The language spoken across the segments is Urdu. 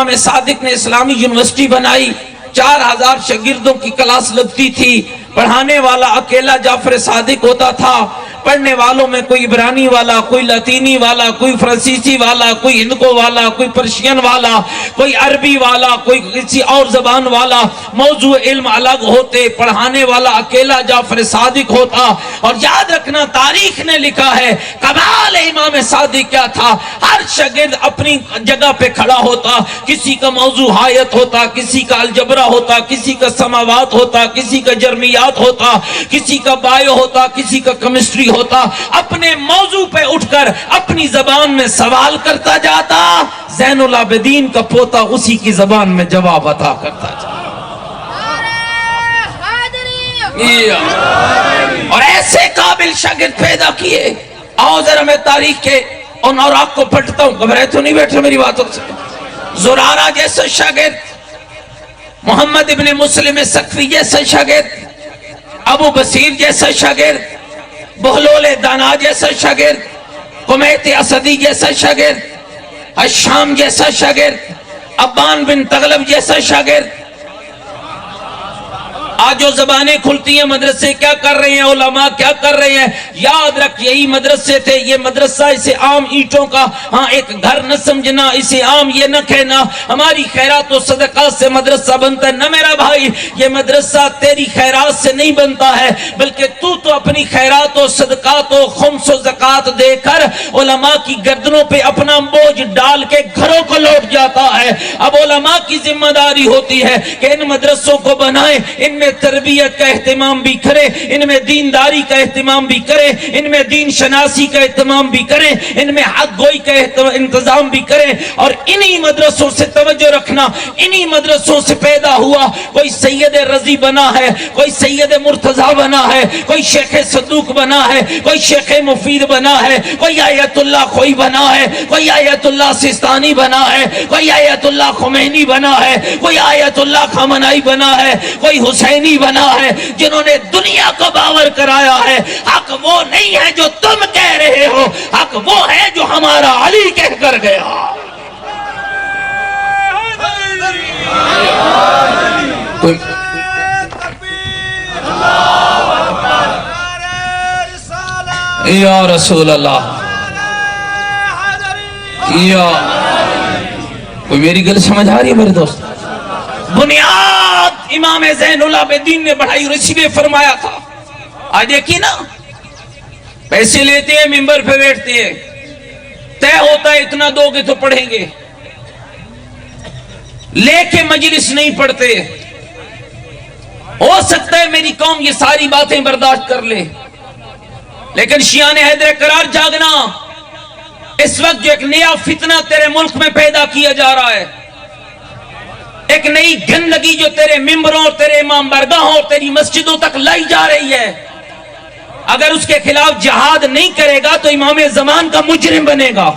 امام صادق نے اسلامی یونیورسٹی بنائی، 4000 شاگردوں کی کلاس لگتی تھی، پڑھانے والا اکیلا جعفر صادق ہوتا تھا، پڑھنے والوں میں کوئی عبرانی والا، کوئی لاطینی والا، کوئی فرانسیسی والا، کوئی ہندکو والا، کوئی پرشین والا، کوئی عربی والا، کوئی کسی اور زبان والا، موضوع علم الگ ہوتے، پڑھانے والا اکیلا جعفر صادق ہوتا۔ اور یاد رکھنا تاریخ نے لکھا ہے کمال امام صادق کیا تھا، ہر شاگرد اپنی جگہ پہ کھڑا ہوتا، کسی کا موضوع حایت ہوتا، کسی کا الجبرا ہوتا، کسی کا سماوات ہوتا، کسی کا جرمیات ہوتا، کسی کا بایو ہوتا، کسی کا کیمسٹری ہوتا، اپنے موضوع پہ اٹھ کر اپنی زبان میں سوال کرتا جاتا، زین العابدین کا پوتا اسی کی زبان میں جواب عطا کرتا جاتا۔ اور ایسے قابل شاگرد پیدا کیے۔ آؤ ذرا میں تاریخ کے ان اوراق کو پڑھتا ہوں، گھبرائے تو نہیں بیٹھے میری باتوں سے۔ زرارہ جیسا شاگرد، محمد ابن مسلم سقفی جیسا شاگرد، ابو بصیر جیسا شاگرد، بہلول دانا جیسا شاگرد، قمیت اسدی جیسا شاگرد، الشام جیسا شاگرد، ابان بن تغلب جیسا شاگرد۔ آج جو زبانیں کھلتی ہیں مدرسے کیا کر رہے ہیں، علماء کیا کر رہے ہیں، یاد رکھ یہی مدرسے تھے۔ یہ مدرسہ اسے عام اینٹوں کا ایک گھر نہ سمجھنا، اسے عام یہ نہ کہنا ہماری خیرات و صدقات سے مدرسہ بنتا ہے، نہ میرا بھائی، یہ مدرسہ تیری خیرات سے نہیں بنتا ہے، بلکہ تو اپنی خیرات و صدقات و خمس و زکات دے کر علماء کی گردنوں پہ اپنا بوجھ ڈال کے گھروں کو لوٹ جاتا ہے۔ اب علماء کی ذمہ داری ہوتی ہے کہ ان مدرسوں کو بنائیں، ان میں تربیت کا اہتمام بھی کرے، ان میں دینداری کا اہتمام بھی کرے، ان میں دین شناسی کا اہتمام بھی کرے، ان میں حق گوئی کا انتظام بھی کرے۔ اور انہی مدرسوں سے توجہ رکھنا، انہی مدرسوں سے پیدا ہوا کوئی سید رضی بنا ہے، کوئی سید مرتضی بنا ہے، کوئی شیخ صدوق بنا ہے، کوئی شیخ مفید بنا ہے، کوئی آیت اللہ خوئی بنا ہے، کوئی آیت اللہ سستانی بنا ہے، کوئی آیت اللہ خمینی بنا ہے، کوئی آیت اللہ خامنائی بنا ہے، کوئی حسینی بنا ہے، جنہوں نے دنیا کو باور کرایا ہے حق وہ نہیں ہے جو تم کہہ رہے ہو، حق وہ ہے جو ہمارا علی کہہ کر گیا۔ یا رسول اللہ، یا کوئی میری گل سمجھ آ رہی ہے میرے دوست؟ بنیاد امام زین العابدین نے بڑھائی اور اسی لیے فرمایا تھا۔ آج دیکھیے نا، پیسے لیتے ہیں، ممبر پہ بیٹھتے ہیں، طے ہوتا ہے اتنا دو گے تو پڑھیں گے، لے کے مجلس نہیں پڑھتے۔ ہو سکتا ہے میری قوم یہ ساری باتیں برداشت کر لے، لیکن شیعان حیدر قرار جاگنا، اس وقت جو ایک نیا فتنہ تیرے ملک میں پیدا کیا جا رہا ہے، ایک نئی گندگی جو تیرے ممبروں اور تیرے امام برگاہوں اور تیری مسجدوں تک لائی جا رہی ہے، اگر اس کے خلاف جہاد نہیں کرے گا تو امام زمان کا مجرم بنے گا۔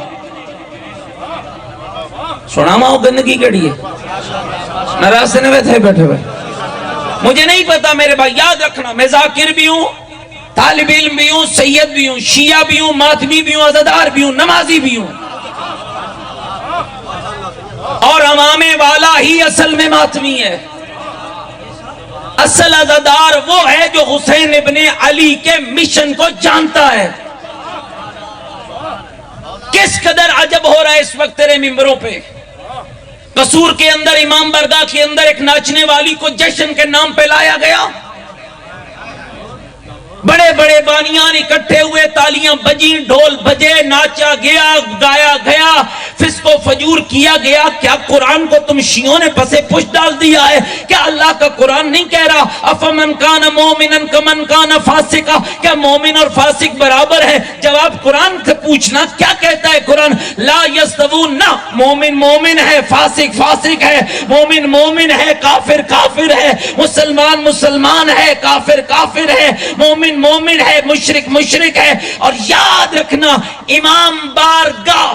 سنا ماں گندگی کیڑی ہے، ناراض سے نوے تھے بیٹھے ہوئے، مجھے نہیں پتا میرے بھائی، یاد رکھنا میں ذاکر بھی ہوں، طالب علم بھی ہوں، سید بھی ہوں، شیعہ بھی ہوں، ماتمی بھی ہوں، عزادار بھی ہوں، نمازی بھی ہوں، اور امامے والا ہی اصل میں ماتمی ہے۔ اصل عزادار وہ ہے جو حسین ابن علی کے مشن کو جانتا ہے۔ کس قدر عجب ہو رہا ہے اس وقت تیرے ممبروں پہ، قصور کے اندر امام برگاہ کے اندر ایک ناچنے والی کو جشن کے نام پہ لایا گیا، بڑے بڑے بانیان اکٹھے ہوئے، تالیاں بجیں، ڈھول بجے، ناچا گیا، گایا گیا، فسق و فجور کیا گیا۔ کیا قرآن کو تم شیعوں نے پسے پش ڈال دیا ہے؟ کیا اللہ کا قرآن نہیں کہہ رہا افمن کان مومنا کمن کان فاسقا، کیا مومن اور فاسق برابر ہے؟ جواب قرآن سے پوچھنا، کیا کہتا ہے قرآن؟ لا یستوون، نہ، مومن مومن ہے، فاسق فاسق ہے، مومن مومن ہے، کافر کافر ہے، مسلمان مسلمان ہے، کافر کافر ہے، مومن مومن ہے، مشرک مشرک ہے۔ اور یاد رکھنا امام بارگاہ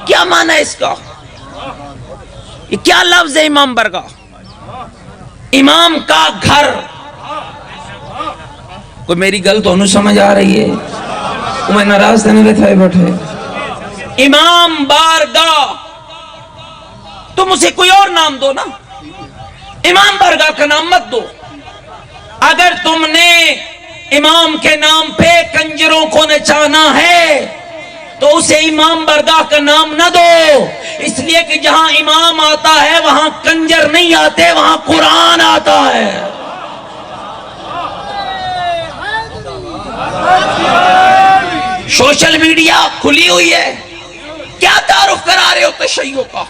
کیا معنی ہے اس کا؟ یہ کیا لفظ ہے امام بارگاہ؟ امام کا گھر۔ کوئی میری گل تو انہوں سمجھ آ رہی ہے؟ میں ناراض نہیں بیٹھے بیٹھے۔ امام بارگاہ تم اسے کوئی اور نام دو نا، امام بارگاہ کا نام مت دو۔ اگر تم نے امام کے نام پہ کنجروں کو نچانا ہے تو اسے امام بارگاہ کا نام نہ دو، اس لیے کہ جہاں امام آتا ہے وہاں کنجر نہیں آتے، وہاں قرآن آتا ہے۔ سوشل میڈیا کھلی ہوئی ہے، کیا تعارف کرا رہے ہو تشیع کا؟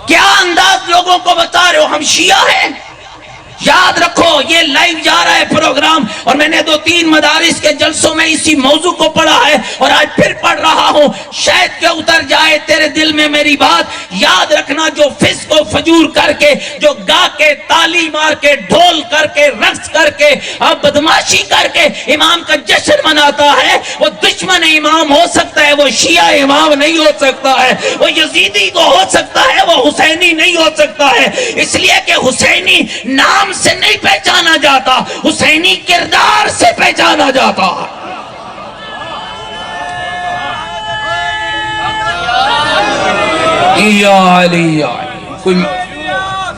کیا انداز لوگوں کو بتا رہے ہو ہم شیعہ ہیں؟ یاد رکھو یہ لائیو جا رہا ہے پروگرام، اور میں نے 2-3 مدارس کے جلسوں میں اسی موضوع کو پڑھا ہے اور آج پھر پڑھ رہا ہوں، شاید کہ اتر جائے تیرے دل میں میری بات۔ یاد رکھنا، جو فسق و فجور کر کے، جو گا کے، تالی مار کے، ڈھول کر کے، رقص کر کے، اب بدماشی کر کے امام کا جشن مناتا ہے، وہ دشمن امام ہو سکتا ہے، وہ شیعہ امام نہیں ہو سکتا ہے، وہ یزیدی تو ہو سکتا ہے، وہ حسینی نہیں ہو سکتا ہے، اس لیے کہ حسینی نام سے نہیں پہچانا جاتا، حسینی کردار سے پہچانا جاتا۔ یا علی یا علی، کوئی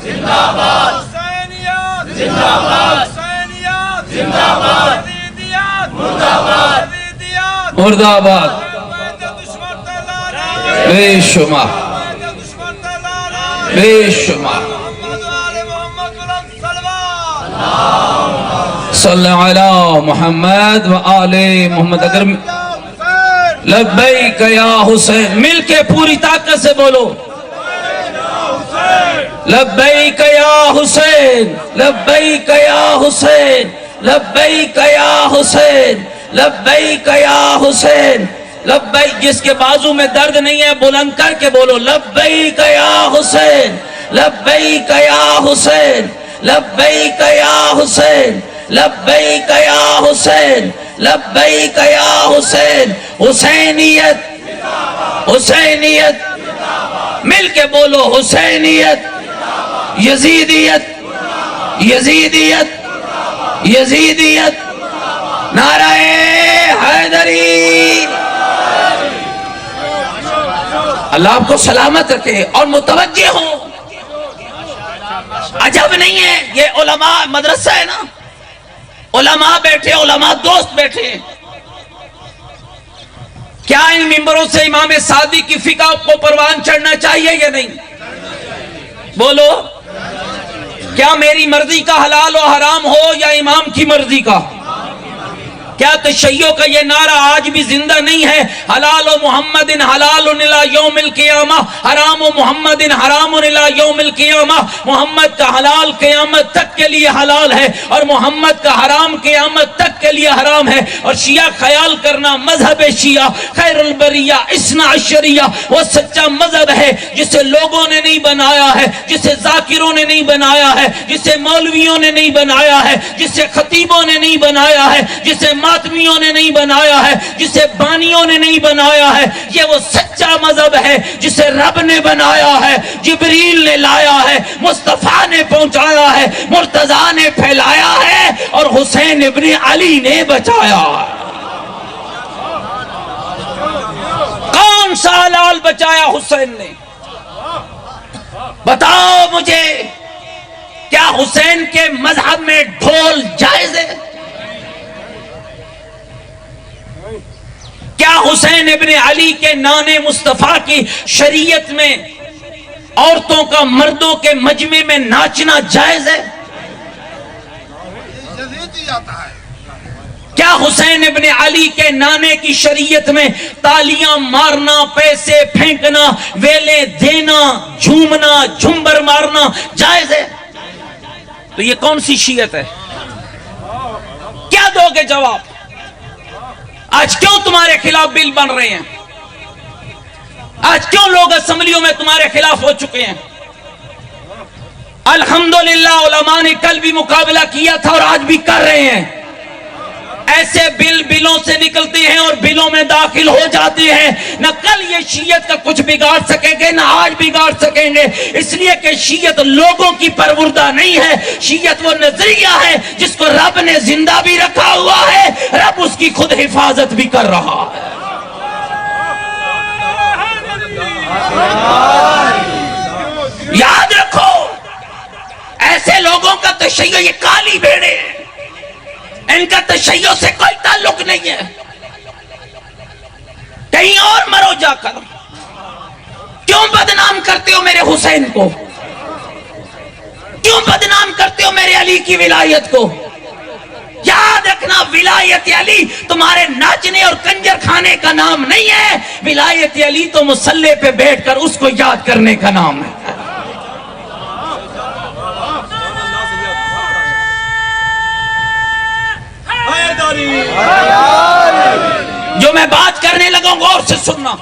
زندہ باد حسینیت، زندہ باد حسینیت، زندہ باد یزیدیت، مرد آباد مرد آباد، بے شمار بے شمار، صلی علی محمد و آل محمد۔ اگر لبیک یا حسین، مل کے پوری طاقت سے بولو، لبیک یا حسین، لبیک یا حسین، لبیک یا حسین، لبیک یا حسین، لبیک۔ جس کے بازو میں درد نہیں ہے بلند کر کے بولو، لبیک یا حسین، لبیک یا حسین، لبیک یا حسین، لبیک یا حسین، لبیک یا حسین۔ حسینیت حسینیت، مل کے بولو، حسینیت، یزیدیت یزیدیت یزیدیت، نعرہ حیدری۔ اللہ آپ کو سلامت رکھے اور متوجہ ہوں۔ عجب نہیں ہے، یہ علماء مدرسہ ہے نا، علماء بیٹھے، علماء دوست بیٹھے، کیا ان ممبروں سے امام صادق کی فقہ کو پروان چڑھنا چاہیے یا نہیں؟ بولو، کیا میری مرضی کا حلال و حرام ہو یا امام کی مرضی کا؟ کیا تشیع کا یہ نعرہ آج بھی زندہ نہیں ہے؟ حلال و محمد حلال الی یوم القیامہ، حرام و محمد حرام الی یوم القیامہ۔ محمد کا حلال قیامت تک کے لیے حلال ہے اور محمد کا حرام قیامت تک کے لیے حرام ہے۔ اور شیعہ خیال کرنا، مذہب شیعہ خیر البریہ اثنا عشریہ وہ سچا مذہب ہے جسے لوگوں نے نہیں بنایا ہے، جسے ذاکروں نے نہیں بنایا ہے، جسے مولویوں نے نہیں بنایا ہے، جسے خطیبوں نے نہیں بنایا ہے، جسے ماتمیوں نے نہیں بنایا ہے، جسے بانیوں نے نہیں بنایا ہے۔ یہ وہ سچا مذہب ہے جسے رب نے بنایا ہے، جبریل نے لایا ہے، مصطفیٰ نے پہنچایا ہے، مرتضیٰ نے پھیلایا ہے اور حسین ابن علی نے بچایا ہے۔ کون سا حلال بچایا حسین نے؟ بتاؤ مجھے، کیا حسین کے مذہب میں ڈھول جائز ہے؟ کیا حسین ابن علی کے نان مصطفیٰ کی شریعت میں عورتوں کا مردوں کے مجمع میں ناچنا جائز ہے؟ کیا حسین ابن علی کے نانے کی شریعت میں تالیاں مارنا، پیسے پھینکنا، ویلے دینا، جھومنا، جھمبر مارنا جائز ہے؟ تو یہ کون سی شیعت ہے؟ کیا دو گے جواب؟ آج کیوں تمہارے خلاف بل بن رہے ہیں؟ آج کیوں لوگ اسمبلیوں میں تمہارے خلاف ہو چکے ہیں؟ الحمدللہ علماء نے کل بھی مقابلہ کیا تھا اور آج بھی کر رہے ہیں۔ ایسے بلوں سے نکلتے ہیں اور بلوں میں داخل ہو جاتے ہیں، نہ کل یہ شیعت کا کچھ بگاڑ سکیں گے نہ آج بگاڑ سکیں گے، اس لیے کہ شیعت لوگوں کی پروردہ نہیں ہے، شیعت وہ نظریہ ہے جس کو رب نے زندہ بھی رکھا ہوا ہے، رب اس کی خود حفاظت بھی کر رہا ہے۔ تشیع یہ کالی بھیڑے ہیں، ان کا تشیع سے کوئی تعلق نہیں ہے، کہیں اور مرو جا کر۔ کیوں بدنام کرتے ہو میرے حسین کو؟ کیوں بدنام کرتے ہو میرے علی کی ولایت کو؟ یاد رکھنا ولایت علی تمہارے ناچنے اور کنجر کھانے کا نام نہیں ہے، ولایت علی تو مصلی پہ بیٹھ کر اس کو یاد کرنے کا نام ہے۔ جو میں بات کرنے لگا غور سے سننا،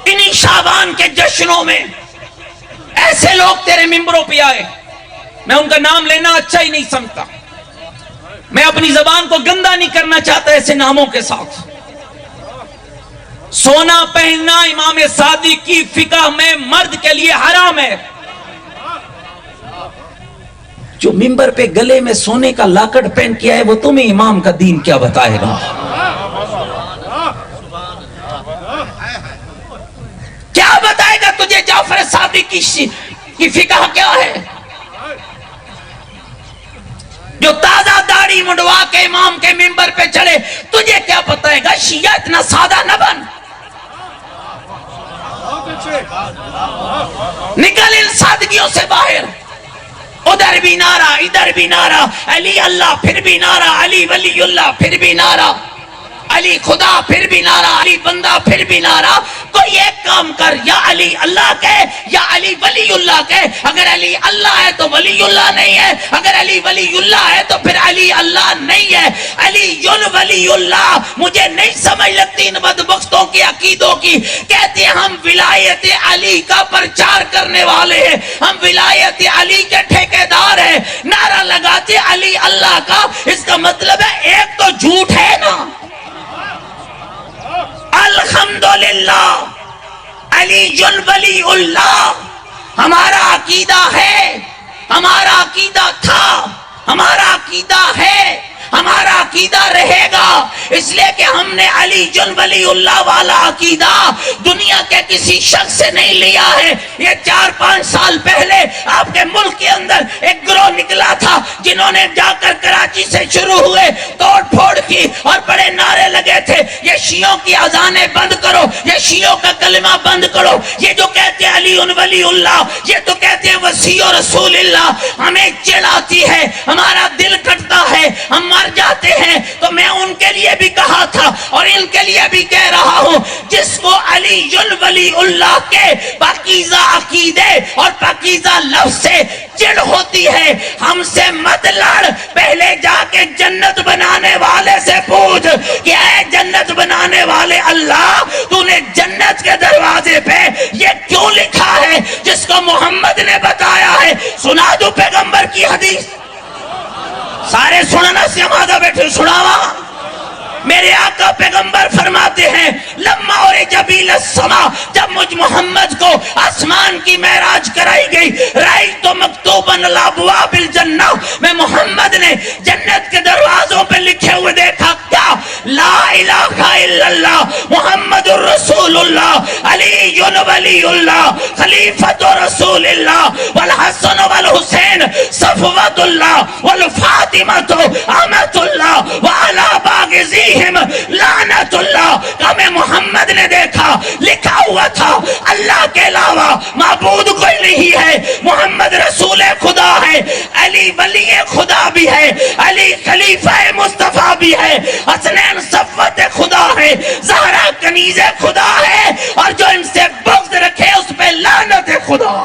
انہی شعبان کے جشنوں میں ایسے لوگ تیرے ممبروں پہ آئے، میں ان کا نام لینا اچھا ہی نہیں سمجھتا، میں اپنی زبان کو گندا نہیں کرنا چاہتا ایسے ناموں کے ساتھ۔ سونا پہننا امام صادق کی فقہ میں مرد کے لیے حرام ہے۔ جو ممبر پہ گلے میں سونے کا لاکڑ پہن کے آئے وہ تمہیں امام کا دین کیا بتائے گا؟ کیا بتائے گا تجھے جعفر صادق کی فقہ کیا ہے؟ جو تازہ داڑھی منڈوا کے امام کے ممبر پہ چڑھے، تجھے کیا بتائے گا؟ شیعہ اتنا سادہ نہ بن، نکل ان سادگیوں سے باہر۔ ادھر بھی نعرہ ادھر بھی نعرہ، علی اللہ پھر بھی نعرہ، علی ولی اللہ پھر بھی نعرہ، علی خدا پھر بھی نعرہ، علی بندہ پھر بھی نعرہ۔ کوئی ایک کام کر، یا علی اللہ کہے یا علی ولی اللہ کہے۔ اگر علی اللہ ہے تو ولی اللہ نہیں ہے، اگر علی ولی اللہ ہے تو پھر علی اللہ نہیں ہے۔ علی ولی اللہ مجھے نہیں سمجھ لگتی ان بدبختوں کی عقیدوں کی۔ کہتے ہیں ہم ولایت علی کا پرچار کرنے والے ہیں، ہم ولایت علی کے ٹھیکیدار ہیں، نعرہ لگاتے علی اللہ کا۔ اس کا مطلب ہے ایک تو جھوٹ ہے نا۔ الحمدللہ علی ولی اللہ ہمارا عقیدہ ہے، ہمارا عقیدہ تھا، ہمارا عقیدہ ہے، ہمارا عقیدہ رہے گا، اس لیے کہ ہم نے علی ولی اللہ والا عقیدہ دنیا کے کسی شخص سے نہیں لیا ہے۔ یہ 4-5 سال پہلے آپ کے ملک کے اندر ایک گروہ نکلا تھا جنہوں نے جا کر کراچی سے شروع ہوئے، توڑ پھوڑ کی اور بڑے نعرے لگے تھے، یہ شیعوں کی اذانیں بند کرو، یہ شیعوں کا کلمہ بند کرو، یہ جو کہتے ہیں علی ولی اللہ، یہ تو کہتے ہیں وسیع رسول اللہ۔ ہمیں چڑ آتی ہے، ہمارا دل کٹتا ہے، ہم مر جاتے ہیں۔ تو میں ان کے لیے بھی کہا تھا اور ان کے لیے بھی کہہ رہا ہوں، جس کو علی ولی اللہ کے پاکیزہ عقیدے اور پاکیزہ لفظ سے چڑ ہوتی ہے، ہم سے مت لڑ، پہلے جا کے جنت بنانے والے سے پوچھ کہ اے جنت بنانے والے اللہ، تو نے جنت کے دروازے پہ یہ کیوں لکھا ہے جس کو محمد نے بتایا ہے؟ سنا دو پیغمبر کی حدیث، سارے سننا سے مادہ بیٹھے سناوا۔ میرے آقا پیغمبر فرماتے ہیں لما اور جبیل السما، جب مجھ محمد کو آسمان کی معراج کرائی گئی، رأیت مکتوبا علی ابواب الجنہ، میں محمد نے جنت کے دروازوں پہ لکھے ہوئے دیکھا، کیا؟ لا الہ الا اللہ محمد رسول اللہ، علی ولی اللہ، خلیفۃ رسول اللہ، والحسن والحسین صفوۃ اللہ، والفاطمۃ امۃ اللہ، وعلی باغزیہم لعنت اللہ۔ کہ میں محمد نے دیکھا لکھا ہوا تھا اللہ کے علاوہ معبود کوئی نہیں ہے، محمد رسول خدا ہے، علی ولی خدا بھی ہے، علی خلیفہ مصطفیٰ بھی ہے، حسنین صفوت خدا ہے، زہرا کنیز خدا ہے، اور جو ان سے بغض رکھے اس پہ لعنت خدا۔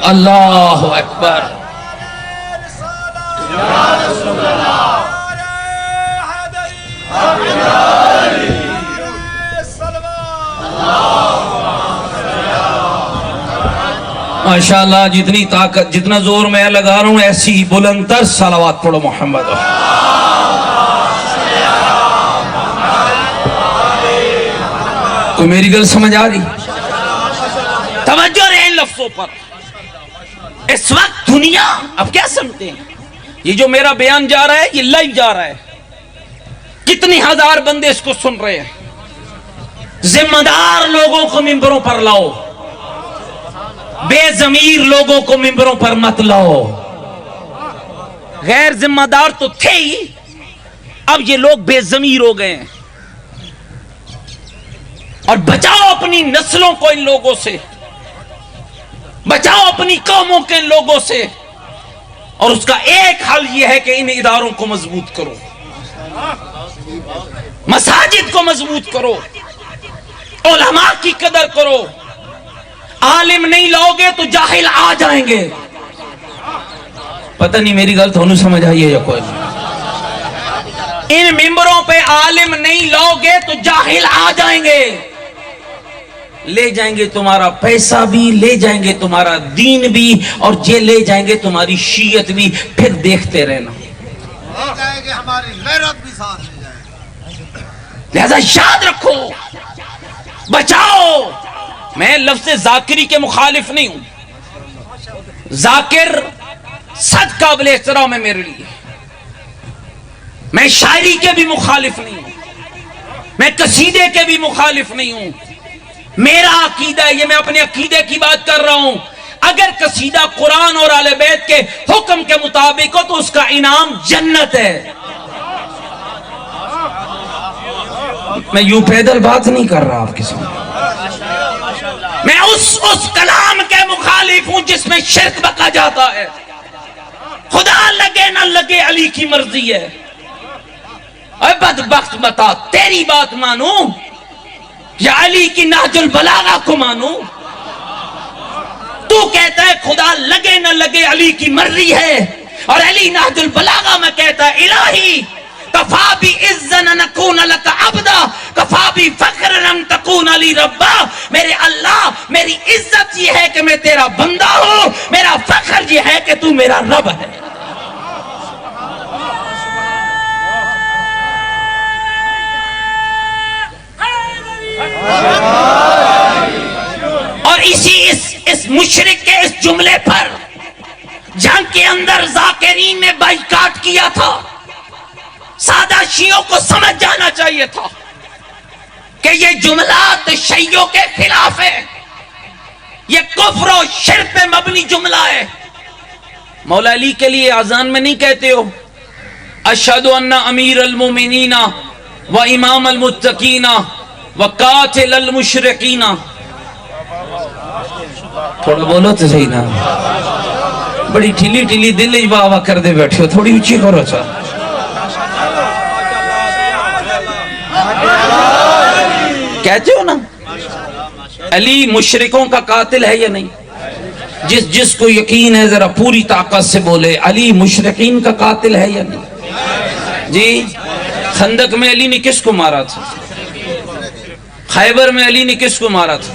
اللہ اکبر۔ ماشاءاللہ جتنی طاقت، جتنا زور میں لگا رہا ہوں ایسی بلند تر صلوات پڑھو محمد۔ کوئی میری گل سمجھ آ رہی؟ توجہ رہے ان لفظوں پر۔ اس وقت دنیا اب کیا سمجھتے ہیں؟ یہ جو میرا بیان جا رہا ہے یہ لائیو جا رہا ہے، کتنے ہزار بندے اس کو سن رہے ہیں. ذمہ دار لوگوں کو ممبروں پر لاؤ, بے ضمیر لوگوں کو ممبروں پر مت لاؤ. غیر ذمہ دار تو تھے ہی, اب یہ لوگ بے ضمیر ہو گئے ہیں. اور بچاؤ اپنی نسلوں کو ان لوگوں سے, بچاؤ اپنی قوموں کے ان لوگوں سے. اور اس کا ایک حل یہ ہے کہ ان اداروں کو مضبوط کرو, مساجد کو مضبوط کرو, علماء کی قدر کرو. عالم نہیں لاؤ گے تو جاہل آ جائیں گے. پتہ نہیں میری غلط ہونے سمجھ آئی ہے یا کوئی. ان ممبروں پہ عالم نہیں لاؤ گے تو جاہل آ جائیں گے, لے جائیں گے تمہارا پیسہ بھی, لے جائیں گے تمہارا دین بھی, اور یہ لے جائیں گے تمہاری شیعت بھی. پھر دیکھتے رہنا, لے جائیں گے ہماری غیرت بھی ساتھ لے جائیں گے. لہذا یاد رکھو, بچاؤ. میں لفظ ذاکری کے مخالف نہیں ہوں, ذاکر صد قابل احترام ہے میرے لیے. میں شاعری کے بھی مخالف نہیں ہوں, میں قصیدے کے بھی مخالف نہیں ہوں. میرا عقیدہ ہے, یہ میں اپنے عقیدے کی بات کر رہا ہوں. اگر قصیدہ قرآن اور اہل بیت کے حکم کے مطابق ہو تو اس کا انعام جنت ہے. میں یوں پیدل بات نہیں کر رہا آپ کے سامنے, میں اس کلام کے مخالف ہوں جس میں شرک بکا جاتا ہے. خدا لگے نہ لگے علی کی مرضی ہے. اے بدبخت بتا, تیری بات مانوں یا علی کی نہج البلاغہ کو مانوں؟ تو کہتا ہے خدا لگے نہ لگے علی کی مرضی ہے, اور علی نہج البلاغہ میں کہتا ہے الہی کفا بی عزن نکون لک عبدا کفا بی فخر ان تکون علی ربا. میرے اللہ, میری عزت یہ ہے کہ میں تیرا بندہ ہوں, میرا فخر یہ ہے کہ تو میرا رب ہے. اور اس مشرک کے اس جملے پر جنگ کے اندر ذاکرین نے بائیکاٹ کیا تھا. سادہ شیعوں کو سمجھ جانا چاہیے تھا کہ یہ جملات شیعوں کے خلاف ہے, یہ کفر و شرک پہ مبنی جملہ ہے. مولا علی کے لیے اذان میں نہیں کہتے ہو اشہد ان امیر المومنین و امام المتقین و قاتل المشرقین. تھوڑا بولو تو صحیح نا, بڑی ٹھیلی ٹھیلی دل ہی واہ واہ کر دے بیٹھے ہو, تھوڑی اونچی کرو. چاہ کہتے ہو نا علی مشرکوں کا قاتل ہے یا نہیں؟ جس کو یقین ہے ذرا پوری طاقت سے بولے علی مشرکین کا قاتل ہے یا نہیں؟ جی, خندق میں علی نے کس کو مارا تھا؟ خیبر میں علی نے کس کو مارا تھا؟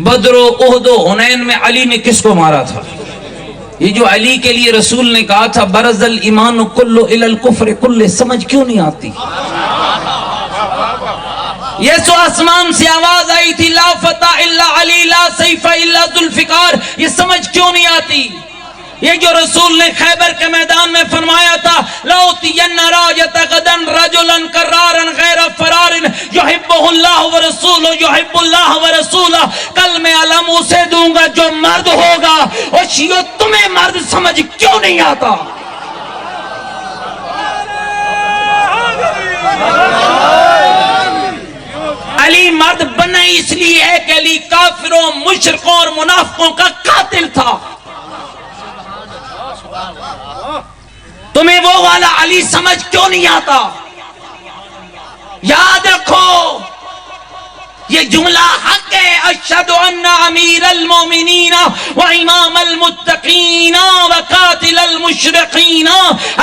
بدر و احد و حنین میں علی نے کس کو مارا تھا؟ یہ جو علی کے لیے رسول نے کہا تھا برز الایمان کل الی الکفر کل, سمجھ کیوں نہیں آتی؟ یہ سو آسمان سے آواز آئی تھی لا فتح الا علی لا سیف الا ذوالفقار, یہ سمجھ کیوں نہیں آتی؟ یہ جو رسول نے خیبر کے میدان میں فرمایا تھا لَأُوتِيَنَّ رَاجَةَ غَدًا رَجُلًا كَرَّارًا غَيْرَ فَرَارٍ يُحِبُّهُ اللَّهُ وَرَسُولُهُ يُحِبُّ اللَّهَ وَرَسُولَهُ, کل میں علم اسے دوں گا جو مرد ہوگا. اور شیعو تمہیں مرد سمجھ کیوں نہیں آتا؟ علی مرد بنا اس لیے ہے کہ علی کافروں, مشرکوں اور منافقوں کا قاتل تھا. تمہیں وہ والا علی سمجھ کیوں نہیں آتا؟ یاد رکھو یہ جملہ حق ہے. اشہد ان امیر المومنین و امام المتقین و قاتل المشرقین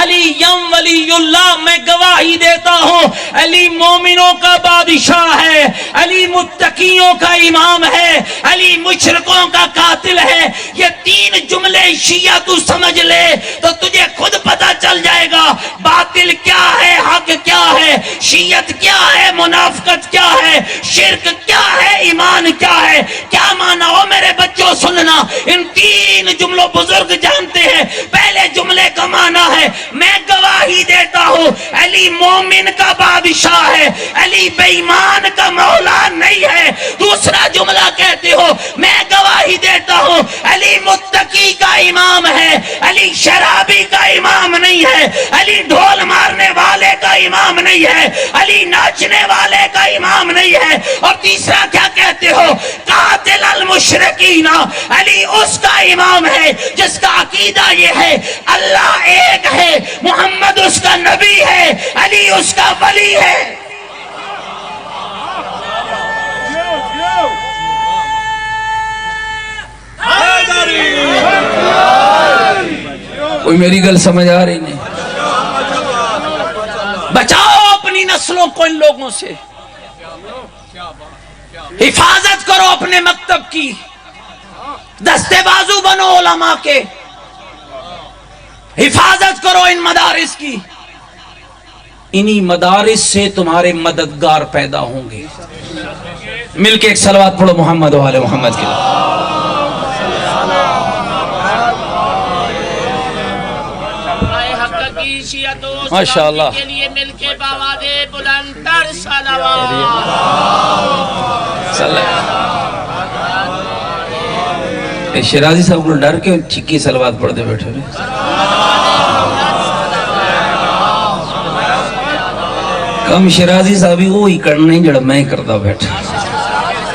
علی ولی اللہ. میں گواہی دیتا ہوں علی مومنوں کا بادشاہ ہے, علی متقیوں کا امام ہے, علی مشرقوں کا قاتل ہے. یہ تین جملے شیعہ تو سمجھ لے تو تجھے خود پتا چل جائے گا باطل کیا ہے, حق کیا ہے, شیعت کیا ہے, منافقت کیا ہے, شرک کیا ہے, ایمان کیا ہے. کیا مانا ہو میرے بچوں سننا, ان تین جملوں بزرگ جانتے ہیں. پہلے جملے کا مانا ہے میں گواہی دیتا ہو علی مومن کا بادشاہ ہے، علی بے ایمان کا مولا نہیں ہے۔ دوسرا جملہ کہتے ہو میں گواہی دیتا ہوں علی متقی کا امام ہے، علی شرابی کا امام نہیں ہے، علی ڈھول مارنے والے کا امام نہیں ہے، علی ناچنے والے کا امام نہیں ہے۔ اور تیسرا کیا کہتے ہو؟ قاتل المشرکین، علی اس کا امام ہے جس کا عقیدہ یہ ہے اللہ ایک ہے، محمد اس کا نبی ہے، علی اس کا ولی ہے۔ کوئی میری گل سمجھ آ رہی نہیں؟ بچاؤ اپنی نسلوں کو ان لوگوں سے، حفاظت کرو اپنے مکتب کی، دستے بازو بنو علماء کے، حفاظت کرو ان مدارس کی۔ انہی مدارس سے تمہارے مددگار پیدا ہوں گے۔ مل کے ایک صلوات پڑھو محمد و آل محمد کے لیے۔ ماشاءاللہ کے لیے مل کے باواد بلند تر صلوات۔ شیرازی صاحب کو ڈر کے چکی صلوات پڑھ دے بیٹھے ہوئے۔ کم شیرازی صاحب ہی وہی کرنے جڑا میں کرتا بیٹھا۔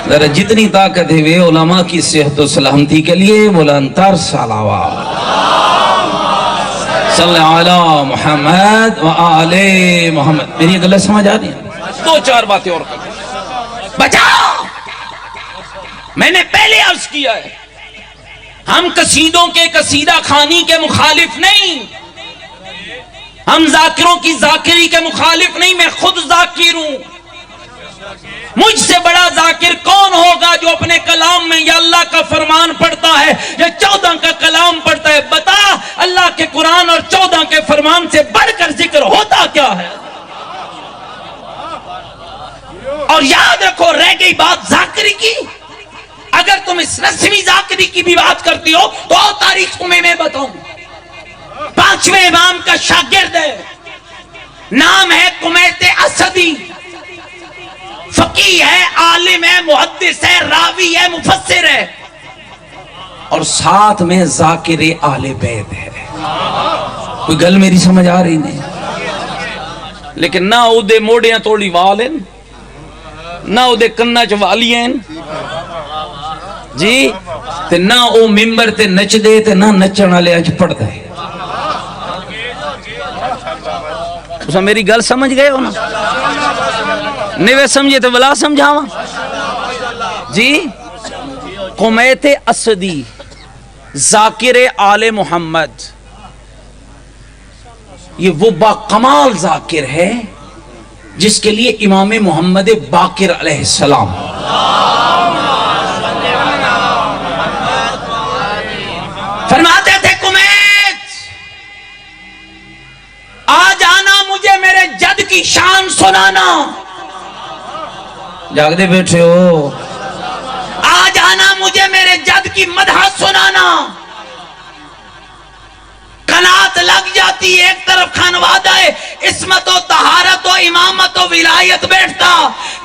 ذرا جتنی طاقت ہے وہ علماء کی صحت و سلامتی کے لیے بلند تر صلوات۔ صلی علی محمد و آل محمد۔ میری یہ غلط سمجھ آ رہی ہے؟ دو چار باتیں اور کریں۔ بچاؤ، میں نے پہلے عرض کیا ہے ہم قصیدوں کے قصیدہ خانی کے مخالف نہیں، ہم ذاکروں کی ذاکری کے مخالف نہیں، میں خود ذاکر ہوں۔ مجھ سے بڑا ذاکر کون ہوگا جو اپنے کلام میں یا اللہ کا فرمان پڑھتا ہے یا 14 کا کلام پڑھتا ہے؟ بتا اللہ کے قرآن اور 14 کے فرمان سے بڑھ کر ذکر ہوتا کیا ہے؟ اور یاد رکھو، رہ گئی بات ذاکری کی، اگر تم اس رسمی ذاکری کی بھی بات کرتی ہو تو تاریخ تمہیں میں بتاؤں۔ 5ویں امام کا شاگرد ہے، نام ہے کمیت اسدی، فقیہ ہے، عالم ہے، محدث ہے، راوی ہے، مفسر ہے، اور ساتھ میں ذاکر اہل بیت ہے۔ کوئی گل میری سمجھ آ رہی نہیں؟ لیکن نہ اودے موڑیاں توڑی وال ہیں، نہ اودے کنہ چ والی ہیں جی، تے نہ او ممبر تے نچ دے تے نہ نچن والے اچ پڑھ دے۔ تساں میری گل سمجھ گئے ہو نا؟ نہیں سمجھے تو بلا سمجھاواں جی۔ کمیت اسدی ذاکر آل محمد، یہ وہ باکمال ذاکر ہے جس کے لیے امام محمد باقر علیہ السلام فرماتے تھے کمیت آج آنا مجھے میرے جد کی شان سنانا۔ جاگ دے بیٹھے ہو؟ آج آنا مجھے میرے جد کی مدح سنانا۔ قناعت لگ جاتی، ایک طرف خانوادہ عصمت و طہارت و امامت و ولایت بیٹھتا،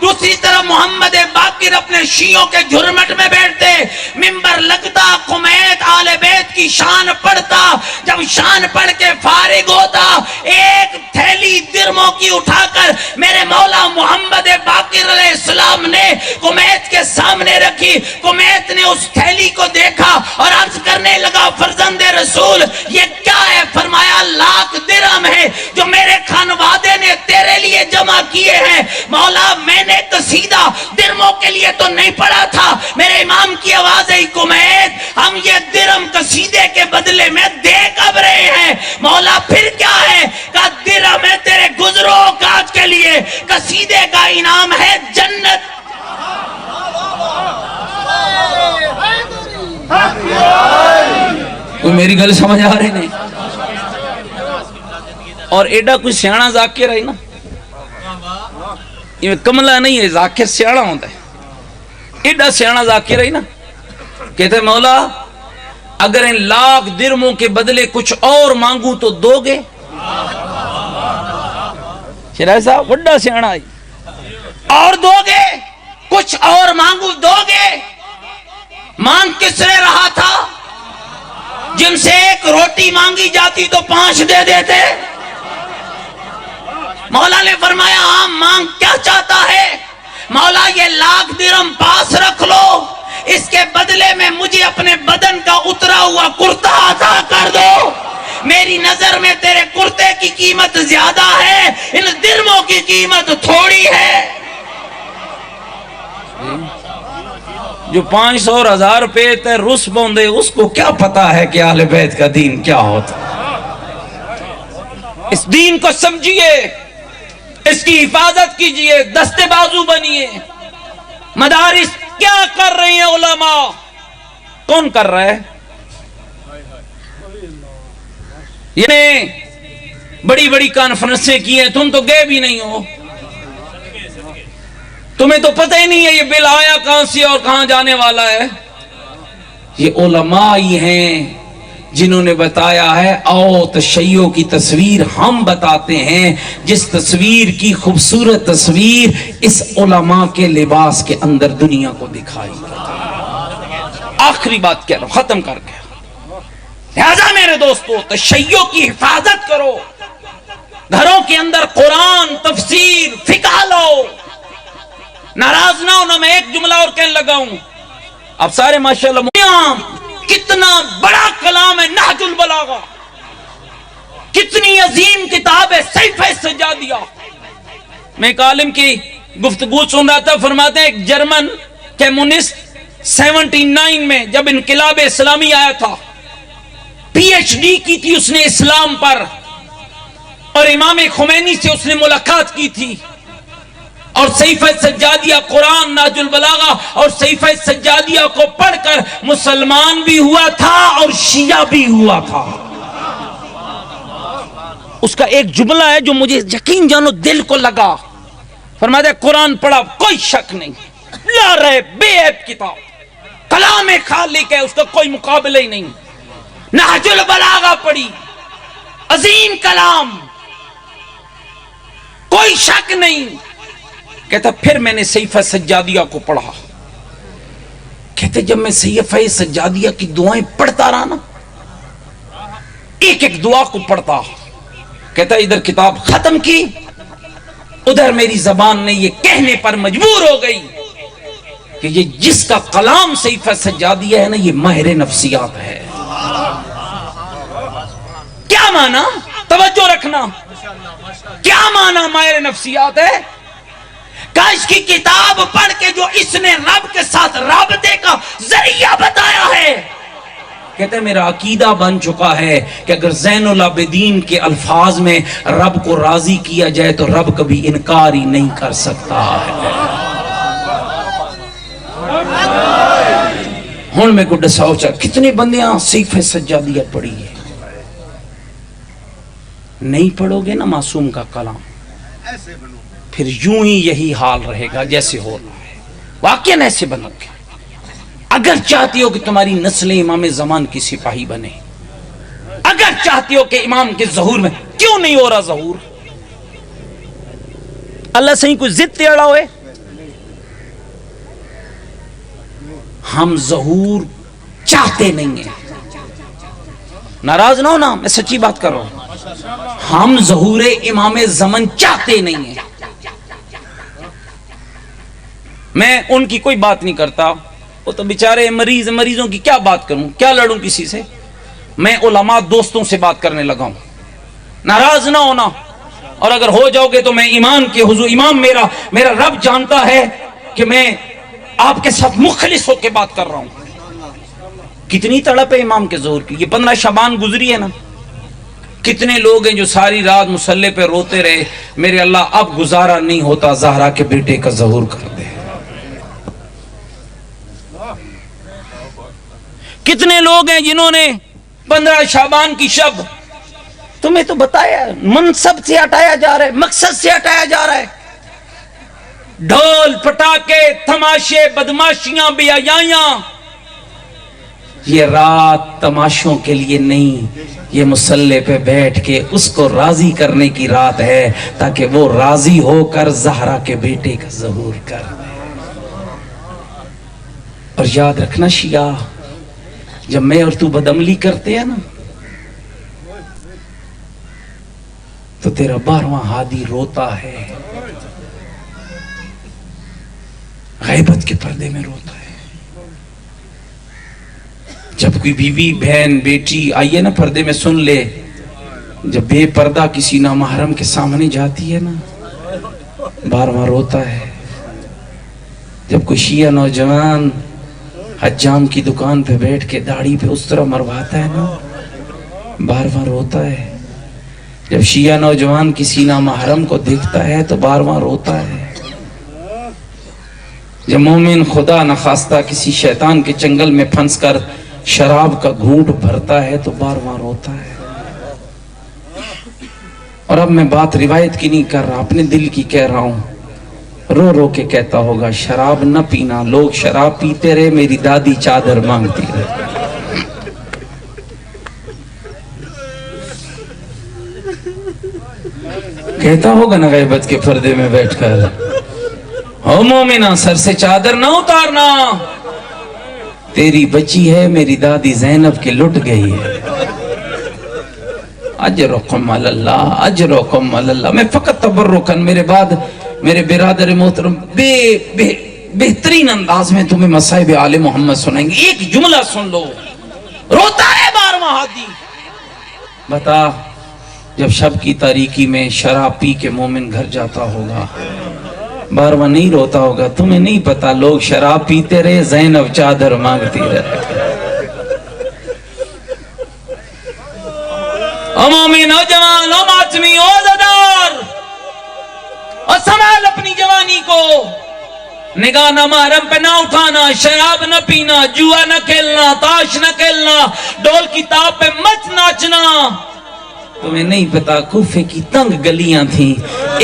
دوسری طرف محمد باقر اپنے شیعوں کے جھرمٹ میں بیٹھتے، منبر لگتا، کمیت آل بیت کی شان پڑھتا۔ جب شان پڑھ کے فارغ ہوتا، ایک تھیلی درموں کی اٹھا کر میرے مولا محمد باقر علیہ السلام نے کمیت کے سامنے رکھی۔ کمیت نے اس تھیلی کو دیکھا اور عرض کرنے لگا فرزند رسول یہ کیا ہے؟ فرمایا 1,00,000 درہم ہے جو میرے خانوادے نے تیرے لیے جمع کیے ہیں۔ مولا میں نے قصیدہ درموں کے لیے تو نہیں پڑھا تھا، میرے امام کی آواز ہے کمیت ہم یہ درم قصیدے کے بدلے میں دے کب رہے ہیں؟ مولا پھر کیا ہے؟ کہا درم ہے تیرے گزرو اوقات کے لیے، قصیدے کا انعام ہے جنت۔ کوئی میری گل سمجھ آ رہی نہیں؟ اور ایڈا کوئی سیانا ذاکر ہے نا، یہ کملہ نہیں ہے، ذاکر سیانا ہوتا ہے۔ ایڈا سیانا ذاکر ہے نا، کہتے مولا اگر ان 1,00,000 درموں کے بدلے کچھ اور مانگوں تو دو گے؟ شرائع صاحب بڑا سیاڑا آئی اور دو گے کچھ اور مانگو دو گے مانگ کس نے رہا تھا جن سے ایک روٹی مانگی جاتی تو 5 دے دیتے مولا نے فرمایا ہاں مانگ کیا چاہتا ہے مولا یہ 1,00,000 درہم پاس رکھ لو اس کے بدلے میں مجھے اپنے بدن کا اترا ہوا کرتا عطا کر دو میری نظر میں تیرے کرتے کی قیمت زیادہ ہے ان درموں کی قیمت تھوڑی ہے جو 500 اور 1000 روپے تے رس بوندے اس کو کیا پتا ہے کہ اہل بیت کا دین کیا ہوتا اس دین کو سمجھیے اس کی حفاظت کیجئے دستے بازو بنیے مدارس کیا کر رہے ہیں علماء کون کر رہا ہے یہ بڑی بڑی کانفرنسیں کی ہیں تم تو گئے بھی نہیں ہو تمہیں تو پتہ ہی نہیں ہے یہ بل آیا کہاں سے اور کہاں جانے والا ہے یہ علماء ہی ہیں جنہوں نے بتایا ہے او تشیع کی تصویر ہم بتاتے ہیں جس تصویر کی خوبصورت تصویر اس علماء کے لباس کے اندر دنیا کو دکھائی آخری بات کہہ رہا ہوں ختم کر کے لہذا میرے دوستو تشیع کی حفاظت کرو گھروں کے اندر قرآن تفسیر فقہ لو ناراض نہ ہو نہ میں ایک جملہ اور کہنے لگا ہوں اب سارے ماشاءاللہ کتنا بڑا کلام ہے نہج البلاغہ کتنی عظیم کتاب ہے سیفہ سجادیہ میں ایک عالم کی گفتگو سن رہا تھا فرماتے ہیں ایک جرمن کمیونسٹ 79 میں جب انقلاب اسلامی آیا تھا پی ایچ ڈی کی تھی اس نے اسلام پر اور امام خمینی سے اس نے ملاقات کی تھی اور صحیفہ سجادیہ قرآن نہج البلاغہ اور صحیفہ سجادیہ کو پڑھ کر مسلمان بھی ہوا تھا اور شیعہ بھی ہوا تھا اس کا ایک جملہ ہے جو مجھے یقین جانو دل کو لگا فرماتے ہیں قرآن پڑھا کوئی شک نہیں لا رہے بے عیب کتاب کلام خالق ہے اس کا کوئی مقابلہ ہی نہیں نہج البلاغہ پڑھی عظیم کلام کوئی شک نہیں کہتا پھر میں نے صحیفہ سجادیہ کو پڑھا کہتے جب میں صحیفہ سجادیہ کی دعائیں پڑھتا رہا نا ایک ایک دعا کو پڑھتا کہتا ادھر کتاب ختم کی ادھر میری زبان نے یہ کہنے پر مجبور ہو گئی کہ یہ جس کا کلام صحیفہ سجادیہ ہے نا یہ ماہر نفسیات ہے کیا معنی توجہ رکھنا کیا معنی ماہر نفسیات ہے کاش کی کتاب پڑھ کے جو اس نے رب کے ساتھ رابطے کا ذریعہ بتایا ہے کہتے ہیں میرا عقیدہ بن چکا ہے کہ اگر زین العابدین کے الفاظ میں رب کو راضی کیا جائے تو رب کبھی انکار ہی نہیں کر سکتا ہے ہن میں کو دساؤ چاہ کتنے بندیاں صحیفہ سجادیہ پڑھی ہے نہیں پڑھو گے نا معصوم کا کلام پھر یوں ہی یہی حال رہے گا جیسے ہو رہا ہے واقعاً ایسے بنو گے اگر چاہتی ہو کہ تمہاری نسل امام زمان کی سپاہی بنے اگر چاہتی ہو کہ امام کے ظہور میں کیوں نہیں ہو رہا ظہور اللہ سے ہی کوئی ضد تیڑا ہوئے ہم ظہور چاہتے نہیں ہیں ناراض نہ ہونا میں سچی بات کر رہا ہوں ہم ظہور امام زمان چاہتے نہیں ہیں میں ان کی کوئی بات نہیں کرتا وہ تو بیچارے مریضوں کی کیا بات کروں کیا لڑوں کسی سے میں علماء دوستوں سے بات کرنے لگا ہوں ناراض نہ ہونا اور اگر ہو جاؤ گے تو میں ایمان کے حضور امام میرا رب جانتا ہے کہ میں آپ کے ساتھ مخلص ہو کے بات کر رہا ہوں کتنی تڑپ ہے امام کے ظہور کی یہ 15 شعبان گزری ہے نا کتنے لوگ ہیں جو ساری رات مصلی پہ روتے رہے میرے اللہ اب گزارا نہیں ہوتا زہرا کے بیٹے کا ظہور کر دے کتنے لوگ ہیں جنہوں نے 15 شعبان کی شب تمہیں تو بتایا منصب سے ہٹایا جا رہا ہے مقصد سے ہٹایا جا رہا ہے ڈھول پٹاکے تماشے بدماشیاں بیایاں یہ رات تماشوں کے لیے نہیں یہ مصلی پہ بیٹھ کے اس کو راضی کرنے کی رات ہے تاکہ وہ راضی ہو کر زہرا کے بیٹے کا ظہور کر دے۔ اور یاد رکھنا شیعہ، جب میں اور تو بدعملی کرتے ہیں نا تو تیرا 12واں ہادی روتا ہے، غیبت کے پردے میں روتا ہے۔ جب کوئی بیوی بہن بیٹی آئیے نا پردے میں سن لے، جب بے پردہ کسی نامحرم کے سامنے جاتی ہے نا 12واں روتا ہے۔ جب کوئی شیعہ نوجوان حجام کی دکان پہ بیٹھ کے داڑھی پہ اس طرح مرواتا ہے نا 12واں روتا ہے۔ جب شیعہ نوجوان کسی نامحرم کو دیکھتا ہے تو 12واں روتا ہے۔ جب مومن خدا نخواستہ کسی شیطان کے چنگل میں پھنس کر شراب کا گھونٹ بھرتا ہے تو 12واں روتا ہے۔ اور اب میں بات روایت کی نہیں کر رہا، اپنے دل کی کہہ رہا ہوں۔ رو رو کے کہتا ہوگا شراب نہ پینا، لوگ شراب پیتے رہے، میری دادی چادر مانگتی رہے۔ کہتا ہوگا نا غیبت کے پردے میں بیٹھ کر، او مومنہ سر سے چادر نہ اتارنا، تیری بچی ہے میری دادی زینب کے لٹ گئی ہے۔ اجرکم علی اللہ، اجرکم علی اللہ۔ میں فقط تبرکن میرے بعد میرے برادر محترم بہترین انداز میں تمہیں مصائب آل محمد سنائیں گے۔ ایک جملہ سن لو، روتا ہے 12واں ہادی۔ بتا جب شب کی تاریکی میں شراب پی کے مومن گھر جاتا ہوگا 12واں نہیں روتا ہوگا؟ تمہیں نہیں پتا لوگ شراب پیتے رہے، زینب چادر مانگتی رہے۔ او مومن، او جوان، او ماتمی، او زدار، اور سنبھال اپنی جوانی کو، نگاہ نہ محرم پہ نہ اٹھانا، شراب نہ پینا، جوا نہ کھیلنا، تاش نہ کھیلنا، ڈول کی تاب پہ مت ناچنا۔ تمہیں نہیں پتا کوفے کی تنگ گلیاں تھیں،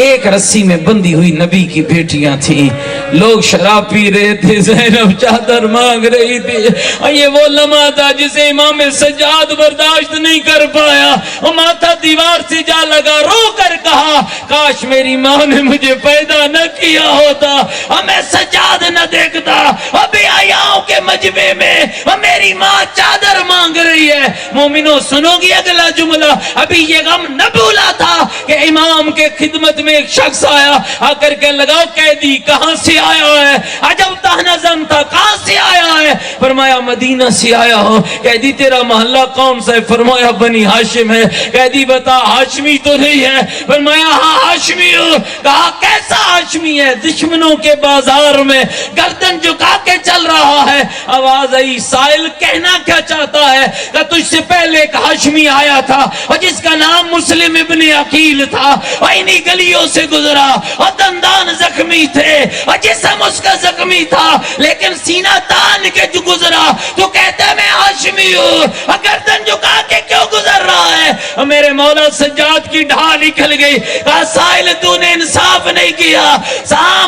ایک رسی میں بندھی ہوئی نبی کی بیٹیاں تھیں، لوگ شراب پی رہے تھے، زینب چادر مانگ رہی تھی۔ اور یہ وہ لمحہ تھا جسے امام سجاد برداشت نہیں کر پایا، وہ ماتھا دیوار سے جا لگا، رو کر کہا کاش میری ماں نے مجھے پیدا نہ کیا ہوتا، اور میں سجاد نہ دیکھتا، اور بے حیاؤں کے مجمع میں اور میری ماں چادر مانگ رہی ہے۔ مومنوں سنو گی اگلا جملہ؟ ابھی یہ غم نہ بھولا تھا کہ امام کے خدمت میں ایک شخص آیا، آ کر کے لگاؤ قیدی کہاں سے آیا ہے؟ عجب تہنزن تھا، کہاں سے آیا ہے؟ فرمایا مدینہ سے آیا ہوں۔ قیدی تیرا محلہ کون سا ہے؟ فرمایا بنی ہاشم ہے۔ قیدی بتا ہاشمی تو نہیں ہے؟ فرمایا ہاں ہاشمی ہوں۔ کہا کیسا ہاشمی ہے؟ دشمنوں کے بازار میں گردن جھکا کے چل رہا ہے۔ آواز آئی سائل کہنا کیا چاہتا ہے؟ کہ تجھ سے پہلے ایک ہاشمی آیا تھا اور جس کا نام مسلم ابن عقیل تھا، اور انہی گلیوں سے گزرا اور دندان زخمی تھے اور جسم اس کا زخمی تھا، لیکن سینہ تان کے جو گزرا تو کہتا ہے میں ہاشمی ہوں، اور گردن جھکا کے کیوں گزر رہا ہے؟ اور میرے مولا سجاد کی ڈھال نکل گئی۔ کہا سائل تو نے انصاف نہیں کیا،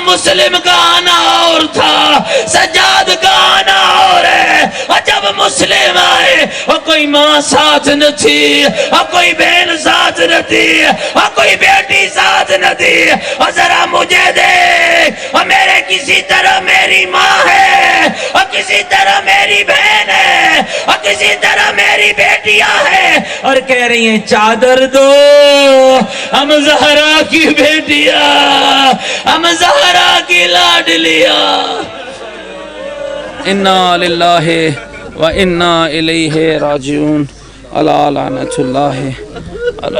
مسلم کا آنا اور تھا، سجاد کا آنا اور ہے۔ اور جب مسلم آئے اور کوئی ماں ساتھ نہ تھی، اور کوئی بہن ساتھ نہ تھی، اور کوئی بیٹی ساتھ نہ تھی، اور ذرا مجھے دیکھ، اور میرے کسی طرح میری ماں ہے، اور کسی طرح میری بہن ہے، اور کسی طرح میری بیٹیاں ہیں، اور کہہ رہی ہیں چادر دو، ہم زہرا کی بیٹیاں، ہم زہرا کی لاڈلیاں۔ انا للہ و انا الیہ راجعون، الا لعنت اللہ علی